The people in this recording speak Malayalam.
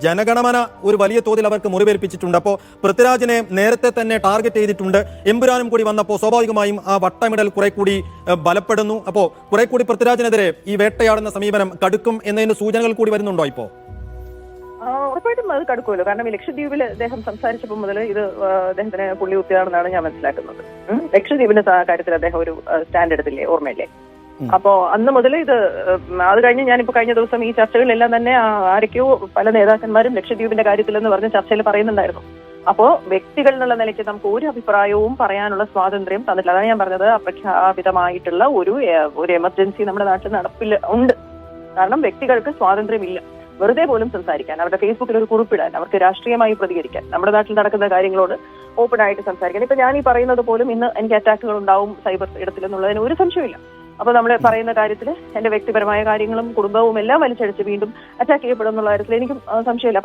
ജനഗണമന ഒരു വലിയ തോതിൽ അവർക്ക് മുറിവേൽപ്പിച്ചിട്ടുണ്ട്. അപ്പോൾ പൃഥ്വിരാജിനെ നേരത്തെ തന്നെ ടാർഗറ്റ് ചെയ്തിട്ടുണ്ട്. എമ്പുരാനും കൂടി വന്നപ്പോൾ സ്വാഭാവികമായും ആ വട്ടമിടൽ കുറെ കൂടി ബലപ്പെടുന്നു. അപ്പോൾ കുറെ കൂടി പൃഥ്വിരാജിനെതിരെ ഈ വേട്ടയാടുന്ന സമീപനം കടുക്കും എന്നതിന് സൂചനകൾ കൂടി വരുന്നുണ്ടോ ഇപ്പോ? ഉറപ്പായിട്ടും അത് കടുക്കുമല്ലോ. കാരണം ഈ ലക്ഷദ്വീപിൽ അദ്ദേഹം സംസാരിച്ചപ്പോൾ മുതൽ ഇത് അദ്ദേഹത്തിന് പുള്ളി കുത്തിയാണെന്നാണ് ഞാൻ മനസ്സിലാക്കുന്നത്. ലക്ഷദ്വീപിന്റെ കാര്യത്തിൽ അദ്ദേഹം ഒരു സ്റ്റാൻഡ് എടുത്തില്ലേ, ഓർമ്മയില്ലേ? അപ്പോ അന്ന് മുതൽ ഇത് അത് കഴിഞ്ഞ് ഞാനിപ്പോ കഴിഞ്ഞ ദിവസം ഈ ചർച്ചകളിലെല്ലാം തന്നെ ആരൊക്കെയോ പല നേതാക്കന്മാരും ലക്ഷദ്വീപിന്റെ കാര്യത്തിൽ എന്ന് പറഞ്ഞ ചർച്ചയിൽ പറയുന്നുണ്ടായിരുന്നു. അപ്പോ വ്യക്തികൾ എന്നുള്ള നിലയ്ക്ക് നമുക്ക് ഒരു അഭിപ്രായവും പറയാനുള്ള സ്വാതന്ത്ര്യം തന്നിട്ടില്ല. അതാണ് ഞാൻ പറഞ്ഞത്, അപ്രഖ്യാപിതമായിട്ടുള്ള ഒരു എമർജൻസി നമ്മുടെ നാട്ടിൽ നടപ്പിൽ ഉണ്ട്. കാരണം വ്യക്തികൾക്ക് സ്വാതന്ത്ര്യമില്ല വെറുതെ പോലും സംസാരിക്കാൻ, അവരുടെ ഫേസ്ബുക്കിൽ ഒരു കുറിപ്പിടാൻ, അവർക്ക് രാഷ്ട്രീയമായി പ്രതികരിക്കാൻ, നമ്മുടെ നാട്ടിൽ നടക്കുന്ന കാര്യങ്ങളോട് ഓപ്പൺ ആയിട്ട് സംസാരിക്കാൻ. ഇപ്പൊ ഞാൻ ഈ പറയുന്നത് പോലും ഇന്ന് എനിക്ക് അറ്റാക്കുകൾ ഉണ്ടാവും സൈബർ ഇടത്തിൽ എന്നുള്ളതിന് ഒരു സംശയമില്ല. അപ്പൊ നമ്മൾ പറയുന്ന കാര്യത്തിൽ എന്റെ വ്യക്തിപരമായ കാര്യങ്ങളും കുടുംബവും എല്ലാം വലിച്ചടിച്ച് വീണ്ടും അറ്റാക്ക് ചെയ്യപ്പെടും എന്നുള്ള കാര്യത്തിൽ എനിക്കും സംശയമില്ല.